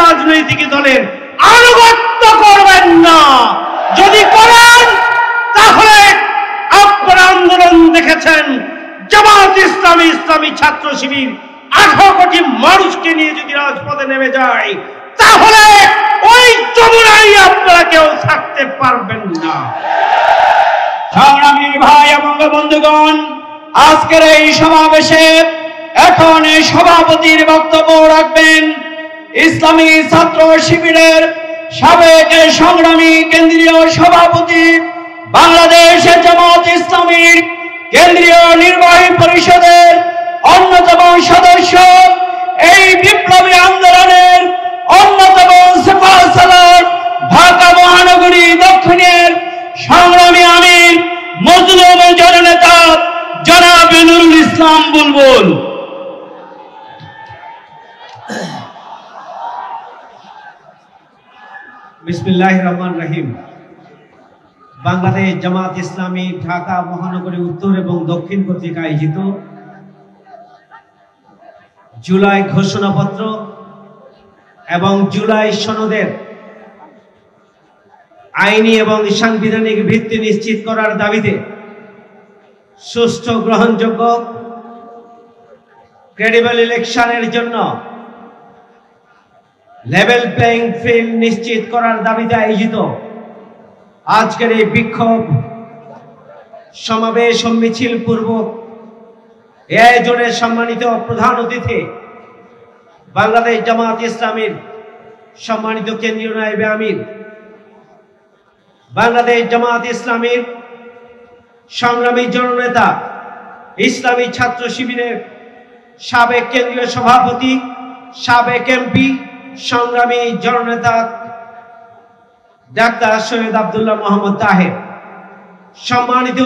রাজনৈতিক দলের আনুগত্য করবেন না। যদি করেন তাহলে আপনারা আন্দোলন দেখেছেন, জামাত ইসলামী, ইসলামী ছাত্র শিবির 18 কোটি মানুষকে নিয়ে যদি রাজপথে নেমে যায়, তাহলে ওই যমুনায় আপনারা কেউ থাকতে পারবেন না। সংগ্রামী ভাই এবং বন্ধুগণ, আজকের এই সমাবেশে এখন সভাপতির বক্তব্য রাখবেন ইসলামী ছাত্র শিবিরের সাবেক সংগ্রামী কেন্দ্রীয় সভাপতি, বাংলাদেশ জামাত ইসলামীর কেন্দ্রীয় নির্বাহী পরিষদের অন্যতম সদস্য, এই বিপ্লবী আন্দোলনের অন্যতম সেফাসালার, ঢাকা মহানগরী দক্ষিণের সংগ্রামী আমির, মজলুম জননেতা জনাব নুরুল ইসলাম বুলবুল। বিসমিল্লাহির রহমানির রহিম। বাংলাদেশ জামাত ইসলামী ঢাকা মহানগরী উত্তর এবং দক্ষিণ কর্তৃক আয়োজিত জুলাই ঘোষণাপত্র এবং জুলাই সনদের আইনি এবং সাংবিধানিক ভিত্তি নিশ্চিত করার দাবিতে সুষ্ঠু, গ্রহণযোগ্য, ক্রেডিবল ইলেকশনের জন্য লেভেল প্লেইং ফিল্ড নিশ্চিত করার দাবিতে আয়োজিত আজকের এই বিক্ষোভ সমাবেশ ও মিছিল পূর্বক এই আয়োজনের সম্মানিত প্রধান অতিথি, বাংলাদেশ জামাত ইসলামীর সম্মানিত কেন্দ্রীয় নায়েবে আমির, বাংলাদেশ জামাত ইসলামীর সংগ্রামী জননেতা, ইসলামী ছাত্র শিবিরের সাবেক কেন্দ্রীয় সভাপতি, সাবেক এমপি, সংগ্রামী জননেতা ডাক্তার সৈয়দ আব্দুল্লাহ মোহাম্মদ তাহের, সম্মানিত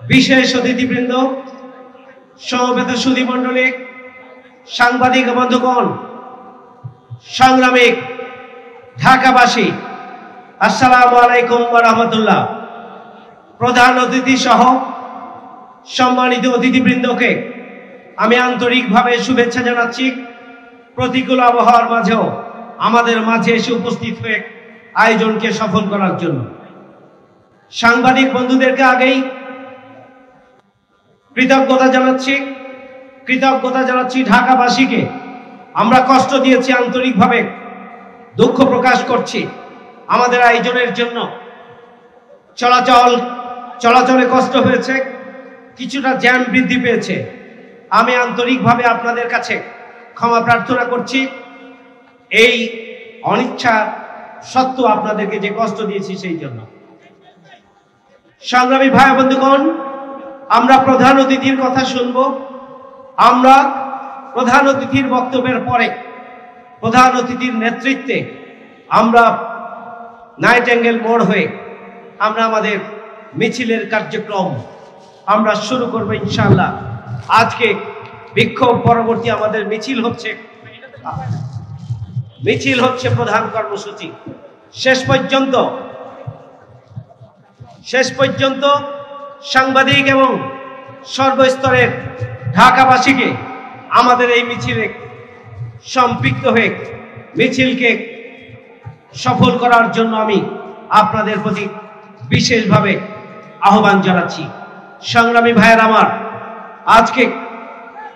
বিশেষ অতিথিবৃন্দ, সমবেত সুধী মণ্ডলী, সাংবাদিক বন্ধুগণ, সংগ্রামী ঢাকাবাসী, আসসালামু আলাইকুম ওয়া রাহমাতুল্লাহ। প্রধান অতিথি সহ সম্মানিত অতিথিবৃন্দকে আমি আন্তরিকভাবে শুভেচ্ছা জানাচ্ছি। প্রতিকূল আবহাওয়ার মাঝেও আমাদের মাঝে এসে উপস্থিত হয়ে আয়োজনকে সফল করার জন্য সাংবাদিক বন্ধুদেরকে আগেই কৃতজ্ঞতা জানাচ্ছি ঢাকাবাসীকে। আমরা কষ্ট দিয়েছি, আন্তরিকভাবে দুঃখ প্রকাশ করছি। আমাদের আয়োজনের জন্য চলাচলে কষ্ট হয়েছে, কিছুটা জ্যাম বৃদ্ধি পেয়েছে। আমি আন্তরিকভাবে আপনাদের কাছে ক্ষমা প্রার্থনা করছি। এই অনিচ্ছা সত্ত্বেও আপনাদেরকে যে কষ্ট দিয়েছি সেই জন্য। সংগ্রামী ভাই বন্ধুগণ, আমরা প্রধান অতিথির কথা শুনবো। আমরা প্রধান অতিথির বক্তব্যের পরে প্রধান অতিথির নেতৃত্বে আমরা নাইটেঙ্গেল মোড় হয়ে আমরা আমাদের মিছিলের কার্যক্রম আমরা শুরু করব ইনশাআল্লাহ। আজকে বিক্ষোভ পরবর্তী আমাদের মিছিল হচ্ছে প্রধান কর্মসূচি। শেষ পর্যন্ত সাংবাদিক এবং সর্বস্তরের ঢাকাবাসীকে আমাদের এই মিছিলে সম্পৃক্ত হয়ে মিছিলকে সফল করার জন্য আমি আপনাদের প্রতি বিশেষভাবে আহ্বান জানাচ্ছি। সংগ্রামী ভাইয়ের আমার, আজকে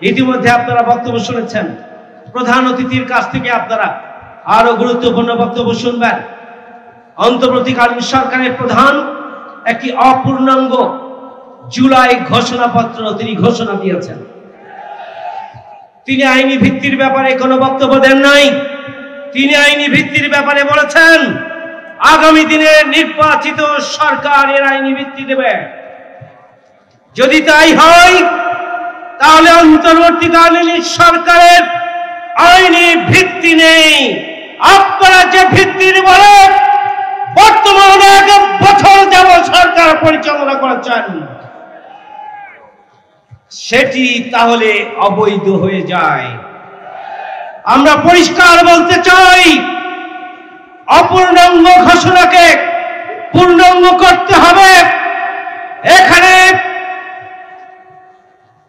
ইতিমধ্যে আপনারা বক্তব্য শুনেছেন। প্রধান অতিথির কাছ থেকে আপনারা আরো গুরুত্বপূর্ণ বক্তব্য শুনবেন। অন্তর্বর্তীকালীন সরকারের প্রধান একটি অপূর্ণাঙ্গ জুলাই ঘোষণাপত্র তিনি ঘোষণা দিয়েছেন। তিনি আইনি ভিত্তির ব্যাপারে কোনো বক্তব্য দেন নাই। তিনি আইনি ভিত্তির ব্যাপারে বলেছেন আগামী দিনে নির্বাচিত সরকার এর আইনি ভিত্তি দেবে। যদি তাই হয় তাহলে অন্তর্বর্তীকালীন সরকারের আইনি ভিত্তি নেই। আপনারা যে ভিত্তির বলে বর্তমানে 1 বছর যাবৎ সরকার পরিচালনা করেছেন, সেটি তাহলে অবৈধ হয়ে যায়। আমরা পরিষ্কার বলতে চাই, অপূর্ণাঙ্গ ঘোষণাকে পূর্ণাঙ্গ করতে হবে। এখানে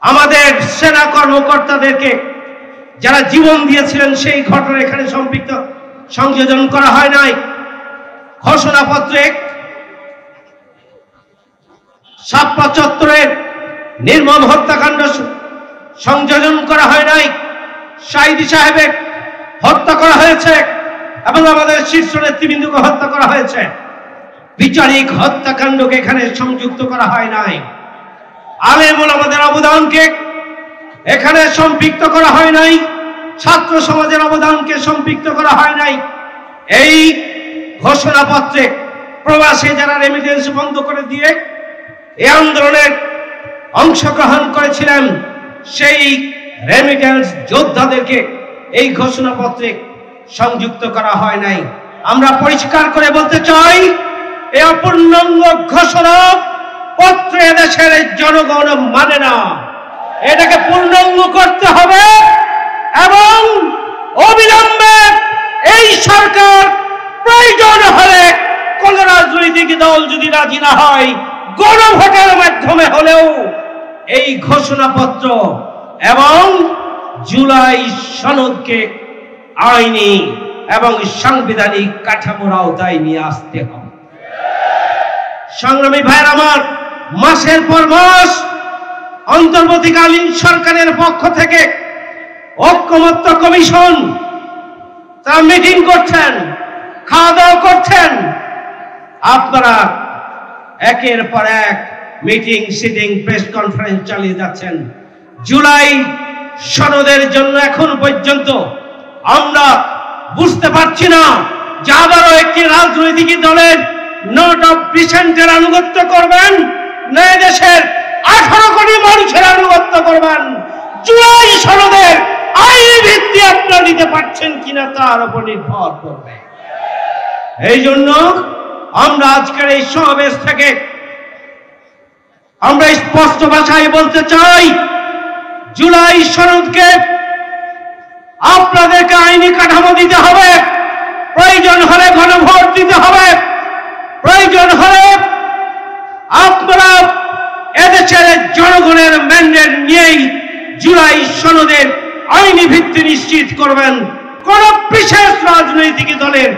আমাদের সেনা কর্মকর্তাদেরকে যারা জীবন দিয়েছিলেন সেই ঘটনা এখানে সম্পৃক্ত সংযোজন করা হয় নাই। ঘোষণাপত্রে শাপলা চত্বরের নির্মম হত্যাকাণ্ড সংযোজন করা হয় নাই। সাইদি সাহেবের হত্যা করা হয়েছে এবং আমাদের শীর্ষ নেতৃবৃন্দকে হত্যা করা হয়েছে। বিচারিক হত্যাকাণ্ডকে এখানে সংযুক্ত করা হয় নাই। আলেম ওলামাদের অবদানকে এখানে সম্পৃক্ত করা হয় নাই। ছাত্র সমাজের অবদানকে সম্পৃক্ত করা হয় নাই। এই ঘোষণাপত্রে প্রবাসী যারা রেমিটেন্স বন্ধ করে দিয়ে এই আন্দোলনের অংশগ্রহণ করেছিলেন সেই রেমিটেন্স যোদ্ধাদেরকে এই ঘোষণাপত্রে সংযুক্ত করা হয় নাই। আমরা পরিষ্কার করে বলতে চাই, এই অপূর্ণাঙ্গ ঘোষণা পত্রে দেশের জনগণ মানে না। এটাকে পূর্ণাঙ্গ করতে হবে এবং অবিলম্বে এই সরকার প্রয়োজন হলে কোন রাজনৈতিক দল যদি রাজি না হয় গণভোটের মাধ্যমে হলেও এই ঘোষণাপত্র এবং জুলাই সনদকে আইনি এবং সাংবিধানিক কাঠামোর আওতায় নিয়ে আসতে হবে। সংগ্রামী ভাইয়ের আমার, মাসের পর মাস অন্তর্বর্তীকালীন সরকারের পক্ষ থেকে ঐকমত্য কমিশন তারা মিটিং করছেন, খাওয়া দাওয়া করছেন। আপনারা একের পর এক মিটিং, সিটিং, প্রেস কনফারেন্স চালিয়ে যাচ্ছেন। জুলাই সনদের জন্য এখন পর্যন্ত আমরা বুঝতে পারছি না যে আবারও একটি রাজনৈতিক দলের নোট অফ ডিসেন্টের আনুগত্য করবেন না দেশের 18 কোটি মানুষের আনুগত্য করবেন। জুলাই সনদের আইনি ভিত্তি আপনারা নিতে পারছেন কিনা তার উপর নির্ভর করবে। এই জন্য আমরা আজকের এই সমাবেশ থেকে আমরা স্পষ্ট ভাষায় বলতে চাই, জুলাই সনদকে আপনাদেরকে আইনি কাঠামো দিতে হবে, প্রয়োজন হলে গণভোট দিতে হবে, প্রয়োজন হলে আপনারা এদেশের জনগণের ম্যান্ডেট নিয়েই জুলাই সনদের আইনি ভিত্তি নিশ্চিত করবেন। কোন বিশেষ রাজনৈতিক দলের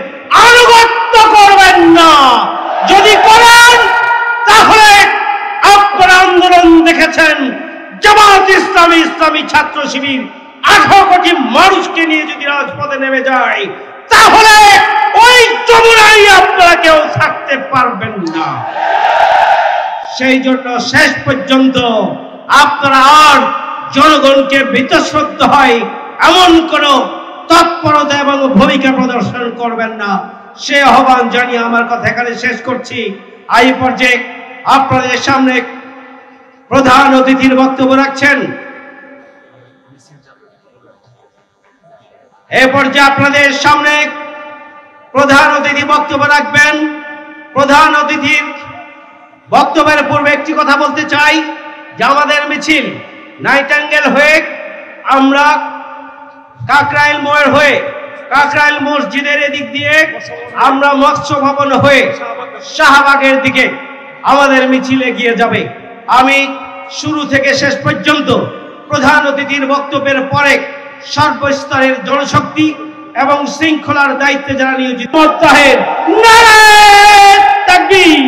আনুগত্য করবেন না। যদি করেন তাহলে আপনারা আন্দোলন দেখেছেন, জামাত ইসলামী, ইসলামী ছাত্র শিবির 18 কোটি মানুষকে নিয়ে যদি রাজপথে নেমে যায় তাহলে ওই যমুনায় আপনারা কেউ থাকতে পারবেন না। সেই জন্য শেষ পর্যন্ত আপনারা আর জনগণকে বীতশ্রদ্ধ হয় এমন কোন তৎপরতা এবং ভূমিকা প্রদর্শন করবেন না। সে আহ্বান জানিয়ে আমার কথা এখানে শেষ করছি। এই পর্যায়ে আপনাদের সামনে প্রধান অতিথির বক্তব্য রাখছেন। এই পর্যায়ে আপনাদের সামনে প্রধান অতিথি বক্তব্য রাখবেন। প্রধান অতিথির বক্তব্যের পূর্বে একটি কথা বলতে চাই যে আমাদের মিছিল নাইটাঙ্গেল হয়ে আমরা কাকরাইল মোড় হয়ে কাকরাইল মসজিদের এদিক দিয়ে আমরা মৎস্য ভবন হয়ে শাহবাগের দিকে আমাদের মিছিল এগিয়ে যাবে। আমি শুরু থেকে শেষ পর্যন্ত প্রধান অতিথির বক্তব্যের পরে সর্বস্তরের জনশক্তি এবং শৃঙ্খলার দায়িত্বে যারা নিয়োজিত, নারায়ে তাকবীর।